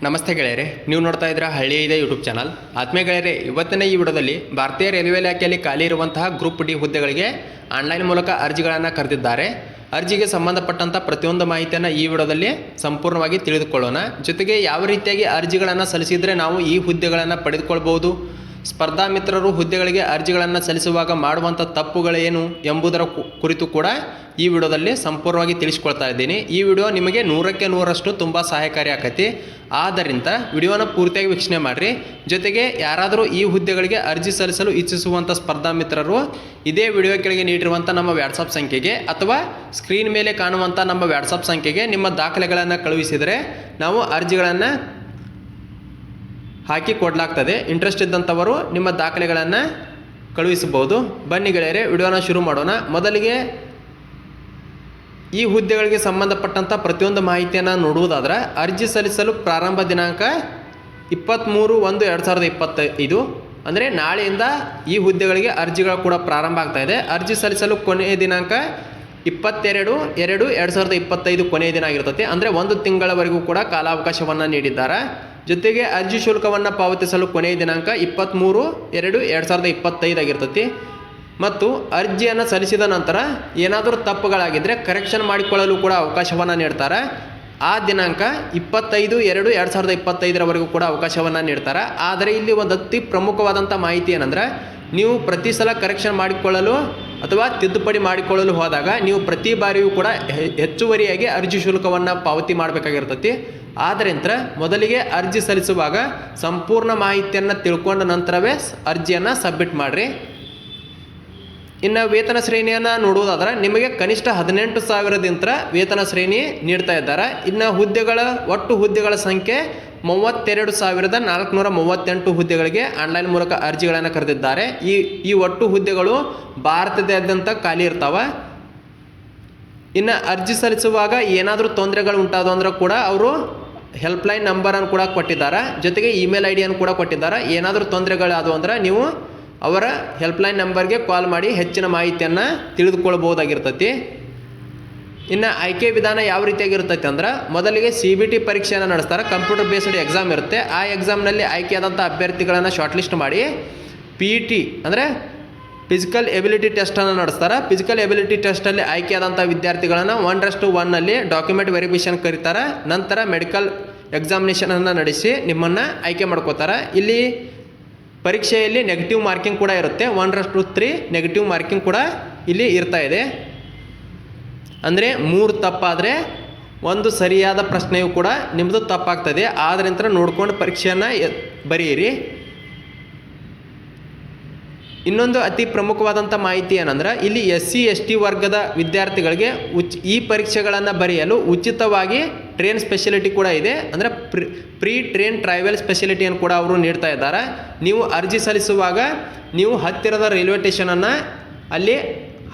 ನಮಸ್ತೆ ಗೆಳೆಯರೆ, ನೀವು ನೋಡ್ತಾ ಇದ್ದೀರಾ ಹಳ್ಳಿ ಇದೆ ಯೂಟ್ಯೂಬ್ ಚಾನಲ್. ಆತ್ಮೀಯ ಗೆಳೆಯರೆ, ಇವತ್ತಿನ ಈ ವಿಡಿಯೋದಲ್ಲಿ ಭಾರತೀಯ ರೈಲ್ವೆ ಇಲಾಖೆಯಲ್ಲಿ ಖಾಲಿ ಇರುವಂತಹ ಗ್ರೂಪ್ ಡಿ ಹುದ್ದೆಗಳಿಗೆ ಆನ್ಲೈನ್ ಮೂಲಕ ಅರ್ಜಿಗಳನ್ನು ಕರೆದಿದ್ದಾರೆ. ಅರ್ಜಿಗೆ ಸಂಬಂಧಪಟ್ಟಂಥ ಪ್ರತಿಯೊಂದು ಮಾಹಿತಿಯನ್ನು ಈ ವಿಡಿಯೋದಲ್ಲಿ ಸಂಪೂರ್ಣವಾಗಿ ತಿಳಿದುಕೊಳ್ಳೋಣ. ಜೊತೆಗೆ ಯಾವ ರೀತಿಯಾಗಿ ಅರ್ಜಿಗಳನ್ನು ಸಲ್ಲಿಸಿದರೆ ನಾವು ಈ ಹುದ್ದೆಗಳನ್ನು ಪಡೆದುಕೊಳ್ಬೋದು, ಸ್ಪರ್ಧಾ ಮಿತ್ರರು ಹುದ್ದೆಗಳಿಗೆ ಅರ್ಜಿಗಳನ್ನು ಸಲ್ಲಿಸುವಾಗ ಮಾಡುವಂಥ ತಪ್ಪುಗಳೇನು ಎಂಬುದರ ಕುರಿತು ಕೂಡ ಈ ವಿಡಿಯೋದಲ್ಲಿ ಸಂಪೂರ್ಣವಾಗಿ ತಿಳಿಸ್ಕೊಳ್ತಾ ಇದ್ದೀನಿ. ಈ ವಿಡಿಯೋ ನಿಮಗೆ 100ಕ್ಕೆ 100ರಷ್ಟು ತುಂಬ ಸಹಾಯಕಾರಿ ಆಕೈತಿ. ಆದ್ದರಿಂದ ವಿಡಿಯೋನ ಪೂರ್ತಿಯಾಗಿ ವೀಕ್ಷಣೆ ಮಾಡಿರಿ. ಜೊತೆಗೆ ಯಾರಾದರೂ ಈ ಹುದ್ದೆಗಳಿಗೆ ಅರ್ಜಿ ಸಲ್ಲಿಸಲು ಇಚ್ಛಿಸುವಂಥ ಸ್ಪರ್ಧಾ ಮಿತ್ರರು ಇದೇ ವಿಡಿಯೋ ಕೆಳಗೆ ನೀಡಿರುವಂಥ ನಮ್ಮ ವ್ಯಾಟ್ಸಪ್ ಸಂಖ್ಯೆಗೆ ಅಥವಾ ಸ್ಕ್ರೀನ್ ಮೇಲೆ ಕಾಣುವಂಥ ನಮ್ಮ ವ್ಯಾಟ್ಸಪ್ ಸಂಖ್ಯೆಗೆ ನಿಮ್ಮ ದಾಖಲೆಗಳನ್ನು ಕಳುಹಿಸಿದರೆ ನಾವು ಅರ್ಜಿಗಳನ್ನು ಹಾಕಿ ಕೊಡಲಾಗ್ತದೆ. ಇಂಟ್ರೆಸ್ಟ್ ಇದ್ದಂಥವರು ನಿಮ್ಮ ದಾಖಲೆಗಳನ್ನು ಕಳುಹಿಸಬಹುದು. ಬನ್ನಿ ಗೆಳೆಯರೆ, ವಿಡಿಯೋನ ಶುರು ಮಾಡೋಣ. ಮೊದಲಿಗೆ ಈ ಹುದ್ದೆಗಳಿಗೆ ಸಂಬಂಧಪಟ್ಟಂಥ ಪ್ರತಿಯೊಂದು ಮಾಹಿತಿಯನ್ನು ನೋಡುವುದಾದರೆ, ಅರ್ಜಿ ಸಲ್ಲಿಸಲು ಪ್ರಾರಂಭ ದಿನಾಂಕ 23/1/2025 ಅಂದರೆ ನಾಳೆಯಿಂದ ಈ ಹುದ್ದೆಗಳಿಗೆ ಅರ್ಜಿಗಳು ಕೂಡ ಪ್ರಾರಂಭ ಆಗ್ತಾ ಇದೆ. ಅರ್ಜಿ ಸಲ್ಲಿಸಲು ಕೊನೆಯ ದಿನಾಂಕ 22/2/2025 ಕೊನೆಯ ದಿನ ಆಗಿರ್ತದೆ. ಅಂದರೆ 1 ತಿಂಗಳವರೆಗೂ ಕೂಡ ಕಾಲಾವಕಾಶವನ್ನು ನೀಡಿದ್ದಾರೆ. ಜೊತೆಗೆ ಅರ್ಜಿ ಶುಲ್ಕವನ್ನು ಪಾವತಿಸಲು ಕೊನೆಯ ದಿನಾಂಕ 23/2/2025 ಆಗಿರ್ತದೆ. ಮತ್ತು ಅರ್ಜಿಯನ್ನು ಸಲ್ಲಿಸಿದ ನಂತರ ಏನಾದರೂ ತಪ್ಪುಗಳಾಗಿದ್ದರೆ ಕರೆಕ್ಷನ್ ಮಾಡಿಕೊಳ್ಳಲು ಕೂಡ ಅವಕಾಶವನ್ನು ನೀಡ್ತಾರೆ. ಆ ದಿನಾಂಕ 25/2/2025 ಕೂಡ ಅವಕಾಶವನ್ನು ನೀಡ್ತಾರೆ. ಆದರೆ ಇಲ್ಲಿ ಒಂದು ಅತಿ ಪ್ರಮುಖವಾದಂಥ ಮಾಹಿತಿ ಏನಂದರೆ, ನೀವು ಪ್ರತಿ ಸಲ ಕರೆಕ್ಷನ್ ಮಾಡಿಕೊಳ್ಳಲು ಅಥವಾ ತಿದ್ದುಪಡಿ ಮಾಡಿಕೊಳ್ಳಲು ಹೋದಾಗ ನೀವು ಪ್ರತಿ ಬಾರಿಯೂ ಕೂಡ ಹೆಚ್ಚುವರಿಯಾಗಿ ಅರ್ಜಿ ಶುಲ್ಕವನ್ನು ಪಾವತಿ ಮಾಡಬೇಕಾಗಿರ್ತದೆ. ಆದ್ದರಿಂದ ಮೊದಲಿಗೆ ಅರ್ಜಿ ಸಲ್ಲಿಸುವಾಗ ಸಂಪೂರ್ಣ ಮಾಹಿತಿಯನ್ನು ತಿಳ್ಕೊಂಡ ನಂತರವೇ ಅರ್ಜಿಯನ್ನು ಸಬ್ಮಿಟ್ ಮಾಡಿರಿ. ಇನ್ನು ವೇತನ ಶ್ರೇಣಿಯನ್ನು ನೋಡುವುದಾದರೆ, ನಿಮಗೆ ಕನಿಷ್ಠ 18,000ದಿಂದ ವೇತನ ಶ್ರೇಣಿ ನೀಡ್ತಾ ಇದ್ದಾರೆ. ಇನ್ನು ಒಟ್ಟು ಹುದ್ದೆಗಳ ಸಂಖ್ಯೆ 32,438 ಹುದ್ದೆಗಳಿಗೆ ಆನ್ಲೈನ್ ಮೂಲಕ ಅರ್ಜಿಗಳನ್ನು ಕರೆದಿದ್ದಾರೆ. ಈ ಒಟ್ಟು ಹುದ್ದೆಗಳು ಭಾರತದಾದ್ಯಂತ ಖಾಲಿ ಇರ್ತಾವೆ. ಇನ್ನು ಅರ್ಜಿ ಸಲ್ಲಿಸುವಾಗ ಏನಾದರೂ ತೊಂದರೆಗಳು ಉಂಟಾದವು ಅಂದ್ರೆ ಕೂಡ ಅವರು ಹೆಲ್ಪ್ಲೈನ್ ನಂಬರನ್ನು ಕೂಡ ಕೊಟ್ಟಿದ್ದಾರೆ. ಜೊತೆಗೆ ಇಮೇಲ್ ಐಡಿಯನ್ನು ಕೂಡ ಕೊಟ್ಟಿದ್ದಾರೆ. ಏನಾದರೂ ತೊಂದರೆಗಳಾದವು ಅಂದ್ರೆ ನೀವು ಅವರ ಹೆಲ್ಪ್ಲೈನ್ ನಂಬರ್ಗೆ ಕಾಲ್ ಮಾಡಿ ಹೆಚ್ಚಿನ ಮಾಹಿತಿಯನ್ನು ತಿಳಿದುಕೊಳ್ಬೋದಾಗಿರ್ತೈತಿ. ಇನ್ನು ಆಯ್ಕೆ ವಿಧಾನ ಯಾವ ರೀತಿಯಾಗಿರ್ತೈತಿ ಅಂದ್ರೆ, ಮೊದಲಿಗೆ CBT ಪರೀಕ್ಷೆಯನ್ನು ನಡೆಸ್ತಾರೆ. ಕಂಪ್ಯೂಟರ್ ಬೇಸ್ಡ್ ಎಕ್ಸಾಮ್ ಇರುತ್ತೆ. ಆ ಎಕ್ಸಾಮ್ನಲ್ಲಿ ಆಯ್ಕೆಯಾದಂಥ ಅಭ್ಯರ್ಥಿಗಳನ್ನು ಶಾರ್ಟ್ ಲಿಸ್ಟ್ ಮಾಡಿ PET ಅಂದರೆ ಫಿಸಿಕಲ್ ಎಬಿಲಿಟಿ ಟೆಸ್ಟನ್ನು ನಡೆಸ್ತಾರೆ. ಫಿಸಿಕಲ್ ಎಬಿಲಿಟಿ ಟೆಸ್ಟಲ್ಲಿ ಆಯ್ಕೆಯಾದಂಥ ವಿದ್ಯಾರ್ಥಿಗಳನ್ನು 1:1 ಡಾಕ್ಯುಮೆಂಟ್ ವೆರಿಫಿಕೇಷನ್ ಕರೀತಾರೆ. ನಂತರ ಮೆಡಿಕಲ್ ಎಕ್ಸಾಮಿನೇಷನನ್ನು ನಡೆಸಿ ನಿಮ್ಮನ್ನು ಆಯ್ಕೆ ಮಾಡ್ಕೋತಾರೆ. ಇಲ್ಲಿ ಪರೀಕ್ಷೆಯಲ್ಲಿ ನೆಗೆಟಿವ್ ಮಾರ್ಕಿಂಗ್ ಕೂಡ ಇರುತ್ತೆ. 1:3 ನೆಗೆಟಿವ್ ಮಾರ್ಕಿಂಗ್ ಕೂಡ ಇಲ್ಲಿ ಇರ್ತಾ ಇದೆ. ಅಂದರೆ 3 ತಪ್ಪಾದರೆ 1 ಸರಿಯಾದ ಪ್ರಶ್ನೆಯೂ ಕೂಡ ನಿಮ್ಮದು ತಪ್ಪಾಗ್ತದೆ. ಆದ್ದರಿಂದ ನೋಡ್ಕೊಂಡು ಪರೀಕ್ಷೆಯನ್ನು ಬರೆಯಿರಿ. ಇನ್ನೊಂದು ಅತಿ ಪ್ರಮುಖವಾದಂಥ ಮಾಹಿತಿ ಏನಂದ್ರೆ, ಇಲ್ಲಿ SC ST ವರ್ಗದ ವಿದ್ಯಾರ್ಥಿಗಳಿಗೆ ಈ ಪರೀಕ್ಷೆಗಳನ್ನು ಬರೆಯಲು ಉಚಿತವಾಗಿ ಟ್ರೈನ್ ಸ್ಪೆಷಾಲಿಟಿ ಕೂಡ ಇದೆ. ಅಂದರೆ ಪ್ರೀ ಟ್ರೈನ್ ಟ್ರಾವೆಲ್ ಸ್ಪೆಷಾಲಿಟಿಯನ್ನು ಕೂಡ ಅವರು ನೀಡ್ತಾ ಇದ್ದಾರೆ. ನೀವು ಅರ್ಜಿ ಸಲ್ಲಿಸುವಾಗ ನೀವು ಹತ್ತಿರದ ರೈಲ್ವೆ ಸ್ಟೇಷನನ್ನು ಅಲ್ಲಿ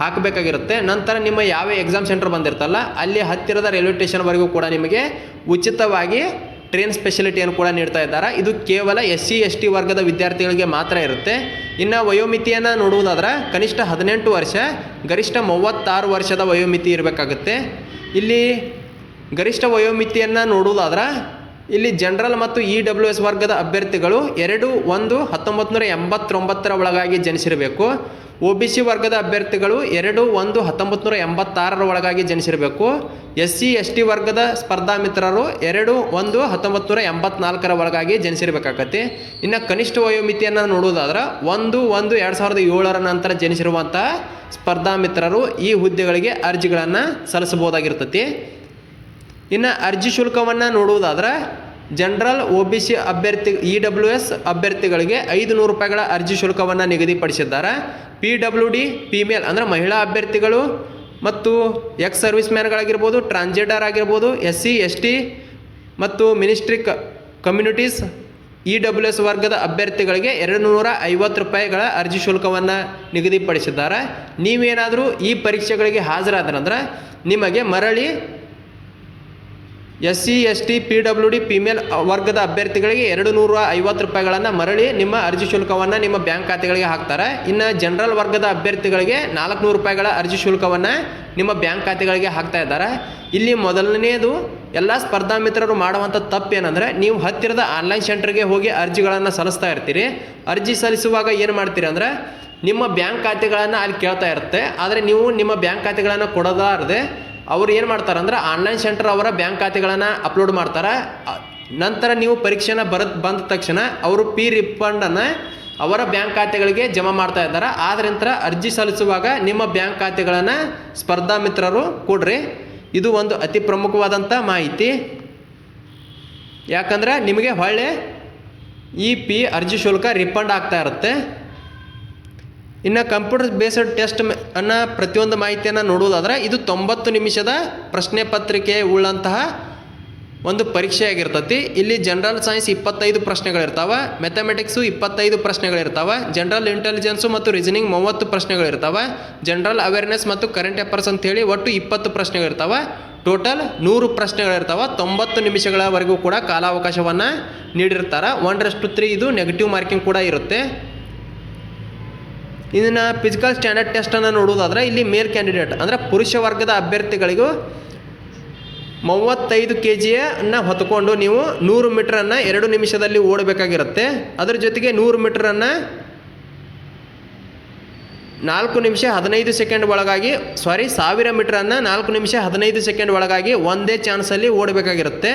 ಹಾಕಬೇಕಾಗಿರುತ್ತೆ. ನಂತರ ನಿಮ್ಮ ಯಾವ ಎಕ್ಸಾಮ್ ಸೆಂಟರ್ ಬಂದಿರ್ತಲ್ಲ ಅಲ್ಲಿ ಹತ್ತಿರದ ರೈಲ್ವೆ ಸ್ಟೇಷನ್ವರೆಗೂ ಕೂಡ ನಿಮಗೆ ಉಚಿತವಾಗಿ ಟ್ರೈನ್ ಸ್ಪೆಷಾಲಿಟಿಯನ್ನು ಕೂಡ ನೀಡ್ತಾ ಇದ್ದಾರೆ. ಇದು ಕೇವಲ SC ST ವರ್ಗದ ವಿದ್ಯಾರ್ಥಿಗಳಿಗೆ ಮಾತ್ರ ಇರುತ್ತೆ. ಇನ್ನು ವಯೋಮಿತಿಯನ್ನು ನೋಡುವುದಾದ್ರೆ, ಕನಿಷ್ಠ 18 ವರ್ಷ, ಗರಿಷ್ಠ 36 ವರ್ಷದ ವಯೋಮಿತಿ ಇರಬೇಕಾಗುತ್ತೆ. ಇಲ್ಲಿ ಗರಿಷ್ಠ ವಯೋಮಿತಿಯನ್ನು ನೋಡುವುದಾದ್ರೆ, ಇಲ್ಲಿ ಜನರಲ್ ಮತ್ತು EWS ವರ್ಗದ ಅಭ್ಯರ್ಥಿಗಳು 2/1/1989 ಒಳಗಾಗಿ ಜನಿಸಿರಬೇಕು. OBC ವರ್ಗದ ಅಭ್ಯರ್ಥಿಗಳು 2/1/1986 ಒಳಗಾಗಿ ಜನಿಸಿರಬೇಕು. SC ST ವರ್ಗದ ಸ್ಪರ್ಧಾ ಮಿತ್ರರು 2/1/1984 ಒಳಗಾಗಿ ಜನಿಸಿರಬೇಕಾಗತ್ತೆ. ಇನ್ನು ಕನಿಷ್ಠ ವಯೋಮಿತಿಯನ್ನು ನೋಡುವುದಾದ್ರೆ 1/1/2007 ನಂತರ ಜನಿಸಿರುವಂತಹ ಸ್ಪರ್ಧಾ ಮಿತ್ರರು ಈ ಹುದ್ದೆಗಳಿಗೆ ಅರ್ಜಿಗಳನ್ನು ಸಲ್ಲಿಸಬಹುದಾಗಿರ್ತದೆ. ಇನ್ನು ಅರ್ಜಿ ಶುಲ್ಕವನ್ನು ನೋಡುವುದಾದ್ರೆ, ಜನರಲ್ OBC ಅಭ್ಯರ್ಥಿ EWS ಅಭ್ಯರ್ಥಿಗಳಿಗೆ 500 ರೂಪಾಯಿಗಳ ಅರ್ಜಿ ಶುಲ್ಕವನ್ನು ನಿಗದಿಪಡಿಸಿದ್ದಾರೆ. PWD ಫೀಮೇಲ್ ಅಂದರೆ ಮಹಿಳಾ ಅಭ್ಯರ್ಥಿಗಳು ಮತ್ತು ಎಕ್ಸ್ ಸರ್ವಿಸ್ ಮ್ಯಾನ್ಗಳಾಗಿರ್ಬೋದು, ಟ್ರಾನ್ಸ್ಜೆಂಡರ್ ಆಗಿರ್ಬೋದು, SC ST ಮತ್ತು ಮಿನಿಸ್ಟ್ರಿ ಕಮ್ಯುನಿಟೀಸ್ EWS ವರ್ಗದ ಅಭ್ಯರ್ಥಿಗಳಿಗೆ 250 ರೂಪಾಯಿಗಳ ಅರ್ಜಿ ಶುಲ್ಕವನ್ನು ನಿಗದಿಪಡಿಸಿದ್ದಾರೆ. ನೀವೇನಾದರೂ ಈ ಪರೀಕ್ಷೆಗಳಿಗೆ ಹಾಜರಾದ್ರಂದ್ರೆ ನಿಮಗೆ ಮರಳಿ SC ST PWD ಫಿಮೇಲ್ ವರ್ಗದ ಅಭ್ಯರ್ಥಿಗಳಿಗೆ 250 ರೂಪಾಯಿಗಳನ್ನು ಮರಳಿ ನಿಮ್ಮ ಅರ್ಜಿ ಶುಲ್ಕವನ್ನು ನಿಮ್ಮ ಬ್ಯಾಂಕ್ ಖಾತೆಗಳಿಗೆ ಹಾಕ್ತಾರೆ. ಇನ್ನು ಜನರಲ್ ವರ್ಗದ ಅಭ್ಯರ್ಥಿಗಳಿಗೆ 400 ರೂಪಾಯಿಗಳ ಅರ್ಜಿ ಶುಲ್ಕವನ್ನು ನಿಮ್ಮ ಬ್ಯಾಂಕ್ ಖಾತೆಗಳಿಗೆ ಹಾಕ್ತಾ ಇದ್ದಾರೆ. ಇಲ್ಲಿ ಮೊದಲನೆಯದು ಎಲ್ಲ ಸ್ಪರ್ಧಾ ಮಿತ್ರರು ಮಾಡುವಂಥ ತಪ್ಪೇನೆಂದರೆ, ನೀವು ಹತ್ತಿರದ ಆನ್ಲೈನ್ ಸೆಂಟರ್ಗೆ ಹೋಗಿ ಅರ್ಜಿಗಳನ್ನು ಸಲ್ಲಿಸ್ತಾ ಇರ್ತೀರಿ. ಅರ್ಜಿ ಸಲ್ಲಿಸುವಾಗ ಏನು ಮಾಡ್ತೀರಿ ಅಂದರೆ, ನಿಮ್ಮ ಬ್ಯಾಂಕ್ ಖಾತೆಗಳನ್ನು ಅಲ್ಲಿ ಕೇಳ್ತಾ ಇರುತ್ತೆ. ಆದರೆ ನೀವು ನಿಮ್ಮ ಬ್ಯಾಂಕ್ ಖಾತೆಗಳನ್ನು ಕೊಡೋದಾರದೆ ಅವ್ರು ಏನು ಮಾಡ್ತಾರೆ ಅಂದ್ರೆ, ಆನ್ಲೈನ್ ಸೆಂಟರ್ ಅವರ ಬ್ಯಾಂಕ್ ಖಾತೆಗಳನ್ನು ಅಪ್ಲೋಡ್ ಮಾಡ್ತಾರೆ. ನಂತರ ನೀವು ಪರೀಕ್ಷೆನ ಬಂದ ತಕ್ಷಣ ಅವರು ರಿಫಂಡನ್ನು ಅವರ ಬ್ಯಾಂಕ್ ಖಾತೆಗಳಿಗೆ ಜಮಾ ಮಾಡ್ತಾ ಇದ್ದಾರೆ. ಆದ್ದರಿಂದ ಅರ್ಜಿ ಸಲ್ಲಿಸುವಾಗ ನಿಮ್ಮ ಬ್ಯಾಂಕ್ ಖಾತೆಗಳನ್ನು ಸ್ಪರ್ಧಾ ಮಿತ್ರರು ಕೊಡ್ರಿ. ಇದು ಒಂದು ಅತಿ ಪ್ರಮುಖವಾದಂಥ ಮಾಹಿತಿ. ಯಾಕಂದ್ರೆ ನಿಮಗೆ ಹೊಳ್ಳೆ ಈ ಅರ್ಜಿ ಶುಲ್ಕ ರಿಫಂಡ್ ಆಗ್ತಾ ಇರುತ್ತೆ. ಇನ್ನು ಕಂಪ್ಯೂಟರ್ ಬೇಸ್ಡ್ ಟೆಸ್ಟ್ ಅನ್ನೋ ಪ್ರತಿಯೊಂದು ಮಾಹಿತಿಯನ್ನು ನೋಡುವುದಾದ್ರೆ, ಇದು 90 ನಿಮಿಷದ ಪ್ರಶ್ನೆ ಪತ್ರಿಕೆ ಉಳ್ಳಂತಹ ಒಂದು ಪರೀಕ್ಷೆ ಆಗಿರ್ತತಿ. ಇಲ್ಲಿ ಜನರಲ್ ಸೈನ್ಸ್ 25 ಪ್ರಶ್ನೆಗಳಿರ್ತಾವೆ, ಮ್ಯಾಥಮೆಟಿಕ್ಸು 25 ಪ್ರಶ್ನೆಗಳಿರ್ತಾವೆ, ಜನರಲ್ ಇಂಟೆಲಿಜೆನ್ಸು ಮತ್ತು ರೀಸನಿಂಗ್ 30 ಪ್ರಶ್ನೆಗಳಿರ್ತಾವೆ, ಜನರಲ್ ಅವೇರ್ನೆಸ್ ಮತ್ತು ಕರೆಂಟ್ ಅಫೇರ್ಸ್ ಅಂತೇಳಿ ಒಟ್ಟು 20 ಪ್ರಶ್ನೆಗಳಿರ್ತಾವೆ. ಟೋಟಲ್ 100 ಪ್ರಶ್ನೆಗಳಿರ್ತಾವೆ. 90 ನಿಮಿಷಗಳವರೆಗೂ ಕೂಡ ಕಾಲಾವಕಾಶವನ್ನು ನೀಡಿರ್ತಾರೆ. 1:3 ಇದು ನೆಗೆಟಿವ್ ಮಾರ್ಕಿಂಗ್ ಕೂಡ ಇರುತ್ತೆ. ಇದನ್ನು ಫಿಸಿಕಲ್ ಸ್ಟ್ಯಾಂಡರ್ಡ್ ಟೆಸ್ಟನ್ನು ನೋಡುವುದಾದರೆ, ಇಲ್ಲಿ ಮೇಲ್ ಕ್ಯಾಂಡಿಡೇಟ್ ಅಂದರೆ ಪುರುಷ ವರ್ಗದ ಅಭ್ಯರ್ಥಿಗಳಿಗೂ 35 kgಯನ್ನು ಹೊತ್ತುಕೊಂಡು ನೀವು 100 ಮೀಟ್ರನ್ನು 2 ನಿಮಿಷದಲ್ಲಿ ಓಡಬೇಕಾಗಿರುತ್ತೆ. ಅದರ ಜೊತೆಗೆ 100 ಮೀಟ್ರನ್ನು 4 ನಿಮಿಷ 15 ಸೆಕೆಂಡ್ ಒಳಗಾಗಿ 1000 ಮೀಟ್ರನ್ನು 4 ನಿಮಿಷ 15 ಸೆಕೆಂಡ್ ಒಳಗಾಗಿ ಒಂದೇ ಚಾನ್ಸಲ್ಲಿ ಓಡಬೇಕಾಗಿರುತ್ತೆ.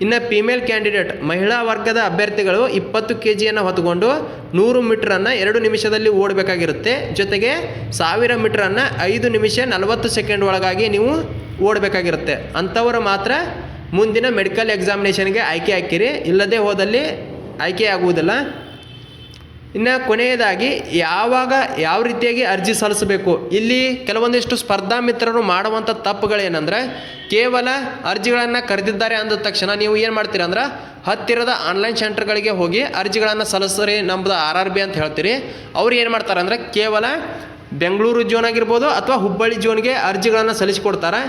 ಇನ್ನು ಫಿಮೇಲ್ ಕ್ಯಾಂಡಿಡೇಟ್ ಮಹಿಳಾ ವರ್ಗದ ಅಭ್ಯರ್ಥಿಗಳು 20 kgಯನ್ನು ಹೊತ್ತುಕೊಂಡು 100 ಮೀಟ್ರನ್ನು 2 ನಿಮಿಷದಲ್ಲಿ ಓಡಬೇಕಾಗಿರುತ್ತೆ. ಜೊತೆಗೆ 1000 ಮೀಟ್ರನ್ನು 5 ನಿಮಿಷ 40 ಸೆಕೆಂಡ್ ಒಳಗಾಗಿ ನೀವು ಓಡಬೇಕಾಗಿರುತ್ತೆ. ಅಂಥವರು ಮಾತ್ರ ಮುಂದಿನ ಮೆಡಿಕಲ್ ಎಕ್ಸಾಮಿನೇಷನ್ಗೆ ಆಯ್ಕೆ ಹಾಕಿರಿ, ಇಲ್ಲದೆ ಹೋದಲ್ಲಿ ಆಯ್ಕೆ ಆಗುವುದಿಲ್ಲ. ಇನ್ನು ಕೊನೆಯದಾಗಿ ಯಾವ ರೀತಿಯಾಗಿ ಅರ್ಜಿ ಸಲ್ಲಿಸಬೇಕು, ಇಲ್ಲಿ ಕೆಲವೊಂದಿಷ್ಟು ಸ್ಪರ್ಧಾ ಮಿತ್ರರು ಮಾಡುವಂಥ ತಪ್ಪುಗಳೇನೆಂದರೆ, ಕೇವಲ ಅರ್ಜಿಗಳನ್ನು ಕರೆದಿದ್ದಾರೆ ಅಂದ ತಕ್ಷಣ ನೀವು ಏನು ಮಾಡ್ತೀರಿ ಅಂದ್ರೆ, ಹತ್ತಿರದ ಆನ್ಲೈನ್ ಸೆಂಟರ್ಗಳಿಗೆ ಹೋಗಿ ಅರ್ಜಿಗಳನ್ನು ಸಲ್ಲಿಸ್ರಿ, ನಮ್ಮದು RRB ಅಂತ ಹೇಳ್ತೀರಿ. ಅವ್ರು ಏನು ಮಾಡ್ತಾರೆ ಅಂದರೆ, ಕೇವಲ ಬೆಂಗಳೂರು ಜೋನ್ ಆಗಿರ್ಬೋದು ಅಥವಾ ಹುಬ್ಬಳ್ಳಿ ಜೋನ್ಗೆ ಅರ್ಜಿಗಳನ್ನು ಸಲ್ಲಿಸಿಕೊಡ್ತಾರೆ.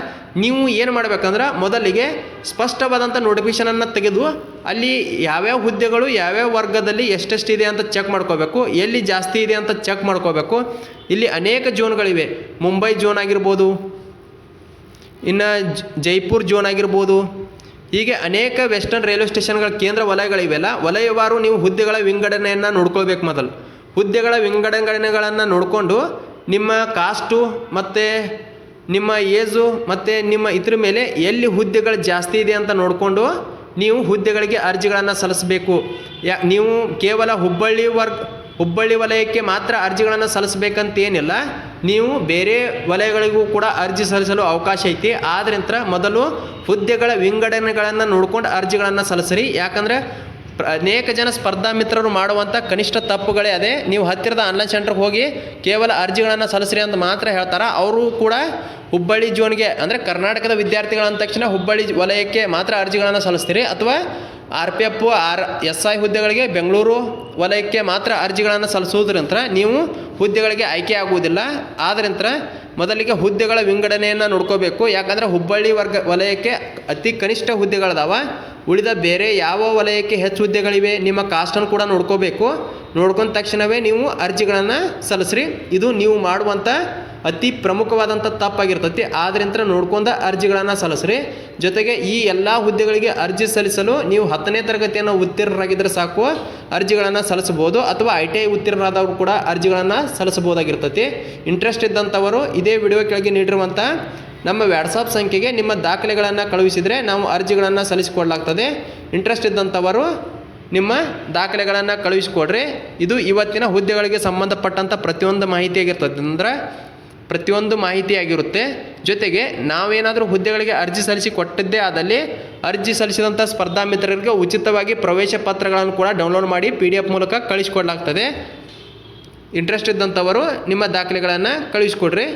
ನೀವು ಏನು ಮಾಡಬೇಕಂದ್ರೆ, ಮೊದಲಿಗೆ ಸ್ಪಷ್ಟವಾದಂಥ ನೋಟಿಫಿಕೇಷನನ್ನು ತೆಗೆದು ಅಲ್ಲಿ ಯಾವ್ಯಾವ ಹುದ್ದೆಗಳು ಯಾವ್ಯಾವ ವರ್ಗದಲ್ಲಿ ಎಷ್ಟೆಷ್ಟಿದೆ ಅಂತ ಚೆಕ್ ಮಾಡ್ಕೋಬೇಕು, ಎಲ್ಲಿ ಜಾಸ್ತಿ ಇದೆ ಅಂತ ಚೆಕ್ ಮಾಡ್ಕೋಬೇಕು. ಇಲ್ಲಿ ಅನೇಕ ಜೋನ್ಗಳಿವೆ. ಮುಂಬೈ ಜೋನ್ ಆಗಿರ್ಬೋದು, ಇನ್ನು ಜೈಪುರ್ ಜೋನ್ ಆಗಿರ್ಬೋದು, ಹೀಗೆ ಅನೇಕ ವೆಸ್ಟರ್ನ್ ರೈಲ್ವೆ ಸ್ಟೇಷನ್ಗಳ ಕೇಂದ್ರ ವಲಯಗಳಿವೆಲ್ಲ. ವಲಯವಾರು ನೀವು ಹುದ್ದೆಗಳ ವಿಂಗಡಣೆಯನ್ನು ನೋಡ್ಕೊಳ್ಬೇಕು. ಮೊದಲು ಹುದ್ದೆಗಳ ವಿಂಗಡಣೆಗಳನ್ನು ನೋಡಿಕೊಂಡು ನಿಮ್ಮ ಕಾಸ್ಟು ಮತ್ತು ನಿಮ್ಮ ಏಜು ಮತ್ತು ನಿಮ್ಮ ಇದ್ರ ಮೇಲೆ ಎಲ್ಲಿ ಹುದ್ದೆಗಳು ಜಾಸ್ತಿ ಇದೆ ಅಂತ ನೋಡಿಕೊಂಡು ನೀವು ಹುದ್ದೆಗಳಿಗೆ ಅರ್ಜಿಗಳನ್ನು ಸಲ್ಲಿಸಬೇಕು. ನೀವು ಕೇವಲ ಹುಬ್ಬಳ್ಳಿ ವಲಯಕ್ಕೆ ಮಾತ್ರ ಅರ್ಜಿಗಳನ್ನು ಸಲ್ಲಿಸಬೇಕಂತ ಏನಿಲ್ಲ, ನೀವು ಬೇರೆ ವಲಯಗಳಿಗೂ ಕೂಡ ಅರ್ಜಿ ಸಲ್ಲಿಸಲು ಅವಕಾಶ ಐತಿ. ಆದ್ದರಿಂದ ಮೊದಲು ಹುದ್ದೆಗಳ ವಿಂಗಡಣೆಗಳನ್ನು ನೋಡ್ಕೊಂಡು ಅರ್ಜಿಗಳನ್ನು ಸಲ್ಲಿಸ್ರಿ. ಯಾಕಂದರೆ ಅನೇಕ ಜನ ಸ್ಪರ್ಧಾ ಮಿತ್ರರು ಮಾಡುವಂಥ ಕನಿಷ್ಠ ತಪ್ಪುಗಳೇ ಅದೇ. ನೀವು ಹತ್ತಿರದ ಆನ್ಲೈನ್ ಸೆಂಟರ್ಗೆ ಹೋಗಿ ಕೇವಲ ಅರ್ಜಿಗಳನ್ನು ಸಲ್ಲಿಸ್ರಿ ಅಂತ ಮಾತ್ರ ಹೇಳ್ತಾರೆ. ಅವರು ಕೂಡ ಹುಬ್ಬಳ್ಳಿ ಜೋನ್ಗೆ ಅಂದರೆ ಕರ್ನಾಟಕದ ವಿದ್ಯಾರ್ಥಿಗಳಂದ ತಕ್ಷಣ ಹುಬ್ಬಳ್ಳಿ ವಲಯಕ್ಕೆ ಮಾತ್ರ ಅರ್ಜಿಗಳನ್ನು ಸಲ್ಲಿಸ್ತೀರಿ, ಅಥವಾ RPF SI ಹುದ್ದೆಗಳಿಗೆ ಬೆಂಗಳೂರು ವಲಯಕ್ಕೆ ಮಾತ್ರ ಅರ್ಜಿಗಳನ್ನು ಸಲ್ಲಿಸೋದ್ರಿಂದ ನೀವು ಹುದ್ದೆಗಳಿಗೆ ಆಯ್ಕೆ ಆಗುವುದಿಲ್ಲ. ಆದ್ದರಿಂದ ಮೊದಲಿಗೆ ಹುದ್ದೆಗಳ ವಿಂಗಡಣೆಯನ್ನು ನೋಡ್ಕೋಬೇಕು. ಯಾಕಂದರೆ ಹುಬ್ಬಳ್ಳಿ ವಲಯಕ್ಕೆ ಅತಿ ಕನಿಷ್ಠ ಹುದ್ದೆಗಳದಾವ. ಉಳಿದ ಬೇರೆ ಯಾವ ವಲಯಕ್ಕೆ ಹೆಚ್ಚು ಹುದ್ದೆಗಳಿವೆ ನಿಮ್ಮ ಕಾಸ್ಟನ್ನು ಕೂಡ ನೋಡ್ಕೋಬೇಕು. ನೋಡ್ಕೊಂಡ ತಕ್ಷಣವೇ ನೀವು ಅರ್ಜಿಗಳನ್ನು ಸಲ್ಲಿಸ್ರಿ. ಇದು ನೀವು ಮಾಡುವಂಥ ಅತಿ ಪ್ರಮುಖವಾದಂಥ ತಪ್ಪಾಗಿರ್ತೈತಿ. ಆದ್ದರಿಂದ ನೋಡ್ಕೊಂಡ ಅರ್ಜಿಗಳನ್ನು ಸಲ್ಲಿಸ್ರಿ. ಜೊತೆಗೆ ಈ ಎಲ್ಲ ಹುದ್ದೆಗಳಿಗೆ ಅರ್ಜಿ ಸಲ್ಲಿಸಲು ನೀವು 10ನೇ ತರಗತಿಯನ್ನು ಉತ್ತೀರ್ಣರಾಗಿದ್ದರೆ ಸಾಕು, ಅರ್ಜಿಗಳನ್ನು ಸಲ್ಲಿಸಬಹುದು. ಅಥವಾ ITI ಉತ್ತೀರ್ಣರಾದವರು ಕೂಡ ಅರ್ಜಿಗಳನ್ನು ಸಲ್ಲಿಸಬಹುದಾಗಿರ್ತೈತಿ. ಇಂಟ್ರೆಸ್ಟ್ ಇದ್ದಂಥವರು ಇದೇ ವಿಡಿಯೋ ಕೆಳಗೆ ನೀಡಿರುವಂಥ ನಮ್ಮ ವಾಟ್ಸಪ್ ಸಂಖ್ಯೆಗೆ ನಿಮ್ಮ ದಾಖಲೆಗಳನ್ನು ಕಳುಹಿಸಿದರೆ ನಾವು ಅರ್ಜಿಗಳನ್ನು ಸಲ್ಲಿಸಿಕೊಡಲಾಗ್ತದೆ. ಇಂಟ್ರೆಸ್ಟ್ ಇದ್ದಂಥವರು ನಿಮ್ಮ ದಾಖಲೆಗಳನ್ನು ಕಳುಹಿಸಿಕೊಡ್ರಿ. ಇದು ಇವತ್ತಿನ ಹುದ್ದೆಗಳಿಗೆ ಸಂಬಂಧಪಟ್ಟಂಥ ಪ್ರತಿಯೊಂದು ಮಾಹಿತಿಯಾಗಿರುತ್ತೆ. ಜೊತೆಗೆ ನಾವೇನಾದರೂ ಹುದ್ದೆಗಳಿಗೆ ಅರ್ಜಿ ಸಲ್ಲಿಸಿ ಕೊಟ್ಟಿದ್ದೇ ಆದಲ್ಲಿ ಅರ್ಜಿ ಸಲ್ಲಿಸಿದಂಥ ಸ್ಪರ್ಧಾ ಮಿತ್ರರಿಗೆ ಉಚಿತವಾಗಿ ಪ್ರವೇಶ ಪತ್ರಗಳನ್ನು ಕೂಡ ಡೌನ್ಲೋಡ್ ಮಾಡಿ PDF ಮೂಲಕ ಕಳಿಸಿಕೊಡಲಾಗ್ತದೆ. ಇಂಟ್ರೆಸ್ಟ್ ಇದ್ದಂಥವರು ನಿಮ್ಮ ದಾಖಲೆಗಳನ್ನು ಕಳುಹಿಸಿಕೊಡ್ರಿ.